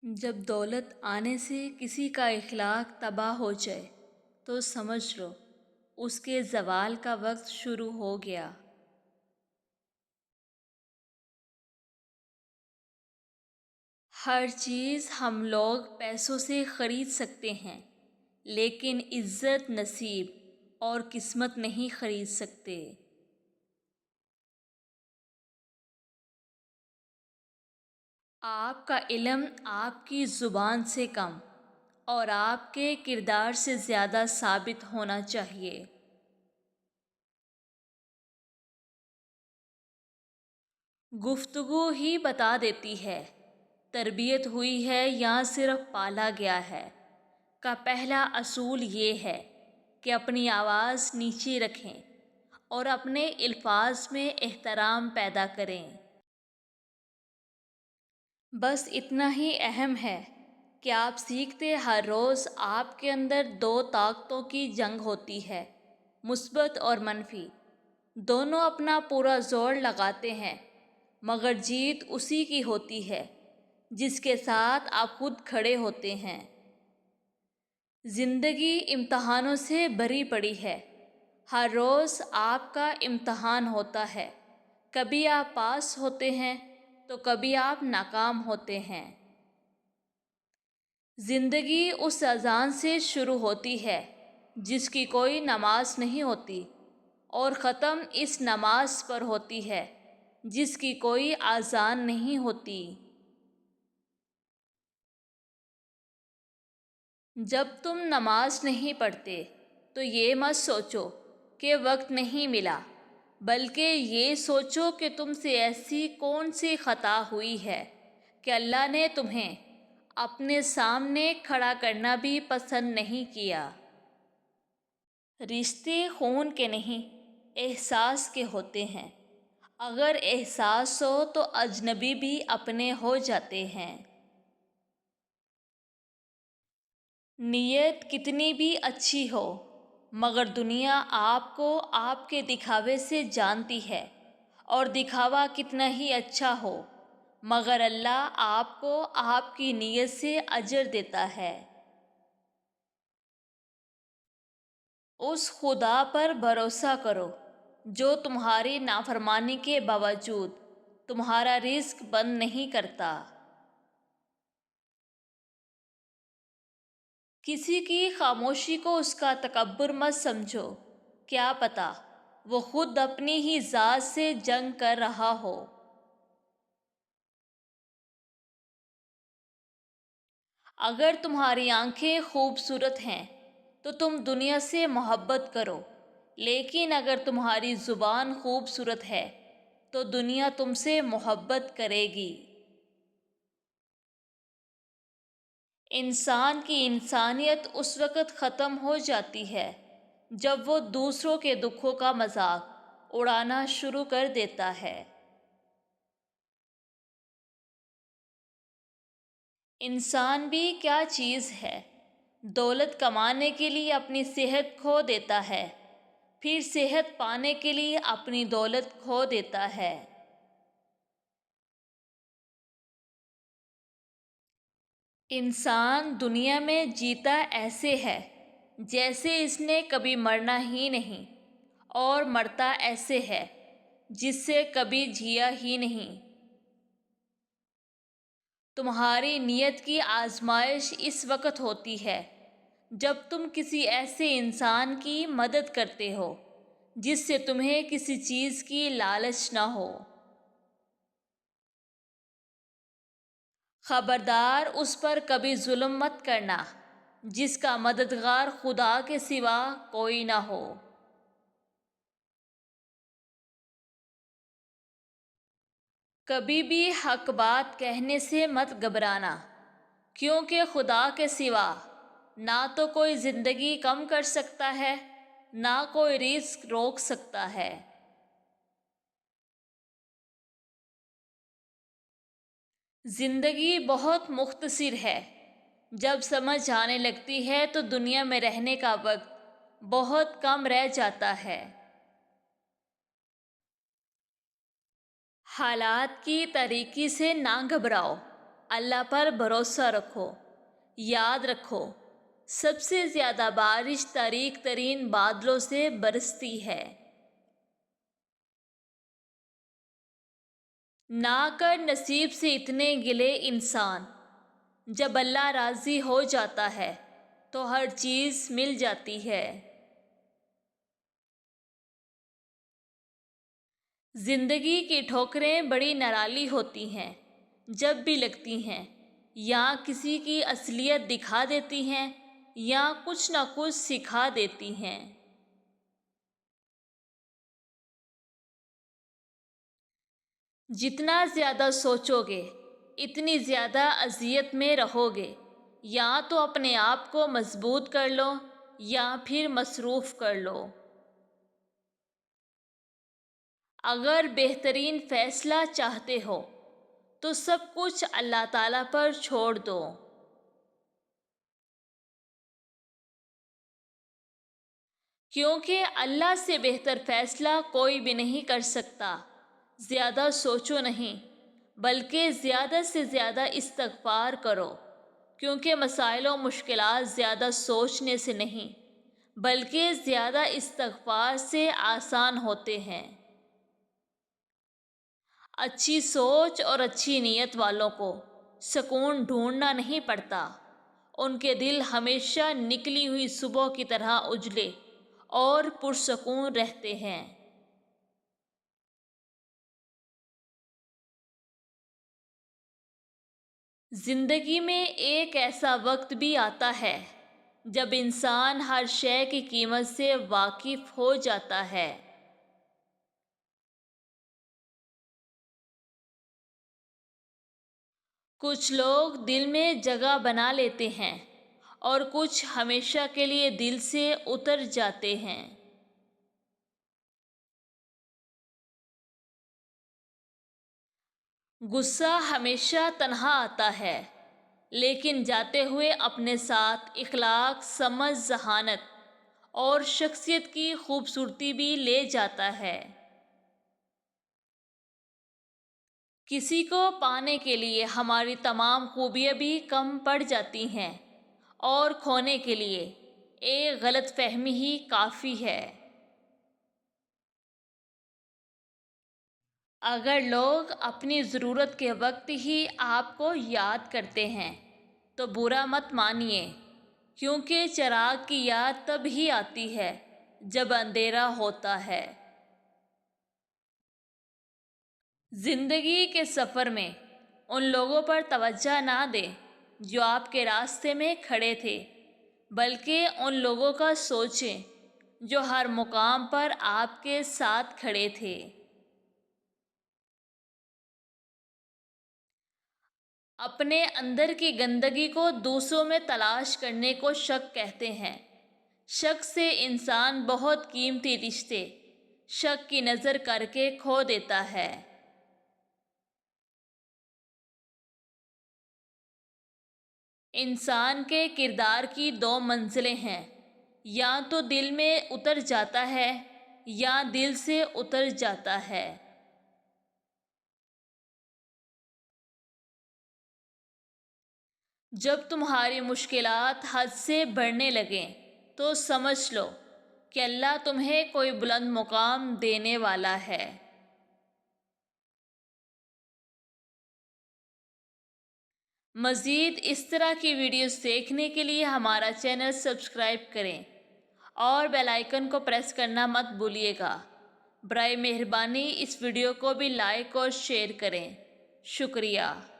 جب دولت آنے سے کسی کا اخلاق تباہ ہو جائے تو سمجھ لو اس کے زوال کا وقت شروع ہو گیا۔ ہر چیز ہم لوگ پیسوں سے خرید سکتے ہیں، لیکن عزت، نصیب اور قسمت نہیں خرید سکتے۔ آپ کا علم آپ کی زبان سے کم اور آپ کے کردار سے زیادہ ثابت ہونا چاہیے۔ گفتگو ہی بتا دیتی ہے تربیت ہوئی ہے یا صرف پالا گیا ہے۔ کا پہلا اصول یہ ہے کہ اپنی آواز نیچے رکھیں اور اپنے الفاظ میں احترام پیدا کریں۔ بس اتنا ہی اہم ہے کہ آپ سیکھتے ہر روز آپ کے اندر دو طاقتوں کی جنگ ہوتی ہے، مثبت اور منفی۔ دونوں اپنا پورا زور لگاتے ہیں، مگر جیت اسی کی ہوتی ہے جس کے ساتھ آپ خود کھڑے ہوتے ہیں۔ زندگی امتحانوں سے بھری پڑی ہے، ہر روز آپ کا امتحان ہوتا ہے۔ کبھی آپ پاس ہوتے ہیں تو کبھی آپ ناکام ہوتے ہیں۔ زندگی اس اذان سے شروع ہوتی ہے جس کی کوئی نماز نہیں ہوتی، اور ختم اس نماز پر ہوتی ہے جس کی کوئی اذان نہیں ہوتی۔ جب تم نماز نہیں پڑھتے تو یہ مت سوچو کہ وقت نہیں ملا، بلکہ یہ سوچو کہ تم سے ایسی کون سی خطا ہوئی ہے کہ اللہ نے تمہیں اپنے سامنے کھڑا کرنا بھی پسند نہیں کیا۔ رشتے خون کے نہیں، احساس کے ہوتے ہیں۔ اگر احساس ہو تو اجنبی بھی اپنے ہو جاتے ہیں۔ نیت کتنی بھی اچھی ہو، مگر دنیا آپ کو آپ کے دکھاوے سے جانتی ہے، اور دکھاوا کتنا ہی اچھا ہو، مگر اللہ آپ کو آپ کی نیت سے اجر دیتا ہے۔ اس خدا پر بھروسہ کرو جو تمہاری نافرمانی کے باوجود تمہارا رزق بند نہیں کرتا۔ کسی کی خاموشی کو اس کا تکبر مت سمجھو، کیا پتہ وہ خود اپنی ہی ذات سے جنگ کر رہا ہو۔ اگر تمہاری آنکھیں خوبصورت ہیں تو تم دنیا سے محبت کرو، لیکن اگر تمہاری زبان خوبصورت ہے تو دنیا تم سے محبت کرے گی۔ انسان کی انسانیت اس وقت ختم ہو جاتی ہے جب وہ دوسروں کے دکھوں کا مذاق اڑانا شروع کر دیتا ہے۔ انسان بھی کیا چیز ہے، دولت کمانے کے لیے اپنی صحت کھو دیتا ہے، پھر صحت پانے کے لیے اپنی دولت کھو دیتا ہے۔ انسان دنیا میں جیتا ایسے ہے جیسے اس نے کبھی مرنا ہی نہیں، اور مرتا ایسے ہے جس سے کبھی جیا ہی نہیں۔ تمہاری نیت کی آزمائش اس وقت ہوتی ہے جب تم کسی ایسے انسان کی مدد کرتے ہو جس سے تمہیں کسی چیز کی لالچ نہ ہو۔ خبردار، اس پر کبھی ظلم مت کرنا جس کا مددگار خدا کے سوا کوئی نہ ہو۔ کبھی بھی حق بات کہنے سے مت گھبرانا، کیونکہ خدا کے سوا نہ تو کوئی زندگی کم کر سکتا ہے، نہ کوئی رزق روک سکتا ہے۔ زندگی بہت مختصر ہے، جب سمجھ آنے لگتی ہے تو دنیا میں رہنے کا وقت بہت کم رہ جاتا ہے۔ حالات کی تاریکی سے نہ گھبراؤ، اللہ پر بھروسہ رکھو۔ یاد رکھو، سب سے زیادہ بارش تاریک ترین بادلوں سے برستی ہے۔ نہ کر نصیب سے اتنے گلے انسان، جب اللہ راضی ہو جاتا ہے تو ہر چیز مل جاتی ہے۔ زندگی کی ٹھوکریں بڑی نرالی ہوتی ہیں، جب بھی لگتی ہیں یا کسی کی اصلیت دکھا دیتی ہیں یا کچھ نہ کچھ سکھا دیتی ہیں۔ جتنا زیادہ سوچو گے اتنی زیادہ اذیت میں رہو گے۔ یا تو اپنے آپ کو مضبوط کر لو یا پھر مصروف کر لو۔ اگر بہترین فیصلہ چاہتے ہو تو سب کچھ اللہ تعالیٰ پر چھوڑ دو۔ کیونکہ اللہ سے بہتر فیصلہ کوئی بھی نہیں کر سکتا۔ زیادہ سوچو نہیں، بلکہ زیادہ سے زیادہ استغفار کرو، کیونکہ مسائل و مشکلات زیادہ سوچنے سے نہیں بلکہ زیادہ استغفار سے آسان ہوتے ہیں۔ اچھی سوچ اور اچھی نیت والوں کو سکون ڈھونڈنا نہیں پڑتا۔ ان کے دل ہمیشہ نکلی ہوئی صبح کی طرح اجلے اور پرسکون رہتے ہیں۔ زندگی میں ایک ایسا وقت بھی آتا ہے جب انسان ہر شے کی قیمت سے واقف ہو جاتا ہے۔ کچھ لوگ دل میں جگہ بنا لیتے ہیں اور کچھ ہمیشہ کے لیے دل سے اتر جاتے ہیں۔ غصہ ہمیشہ تنہا آتا ہے، لیکن جاتے ہوئے اپنے ساتھ اخلاق، سمجھ، ذہانت اور شخصیت کی خوبصورتی بھی لے جاتا ہے۔ کسی کو پانے کے لیے ہماری تمام خوبیاں بھی کم پڑ جاتی ہیں اور کھونے کے لیے ایک غلط فہمی ہی کافی ہے۔ اگر لوگ اپنی ضرورت کے وقت ہی آپ کو یاد کرتے ہیں تو برا مت مانیے، کیونکہ چراغ کی یاد تب ہی آتی ہے جب اندھیرا ہوتا ہے۔ زندگی کے سفر میں ان لوگوں پر توجہ نہ دیں جو آپ کے راستے میں کھڑے تھے، بلکہ ان لوگوں کا سوچیں جو ہر مقام پر آپ کے ساتھ کھڑے تھے۔ اپنے اندر کی گندگی کو دوسروں میں تلاش کرنے کو شک کہتے ہیں۔ شک سے انسان بہت قیمتی رشتے شک کی نظر کر کے کھو دیتا ہے۔ انسان کے کردار کی دو منزلیں ہیں، یا تو دل میں اتر جاتا ہے یا دل سے اتر جاتا ہے۔ جب تمہاری مشکلات حد سے بڑھنے لگیں تو سمجھ لو کہ اللہ تمہیں کوئی بلند مقام دینے والا ہے۔ مزید اس طرح کی ویڈیوز دیکھنے کے لیے ہمارا چینل سبسکرائب کریں اور بیل آئیکن کو پریس کرنا مت بھولیے گا۔ برائے مہربانی اس ویڈیو کو بھی لائک اور شیئر کریں۔ شکریہ۔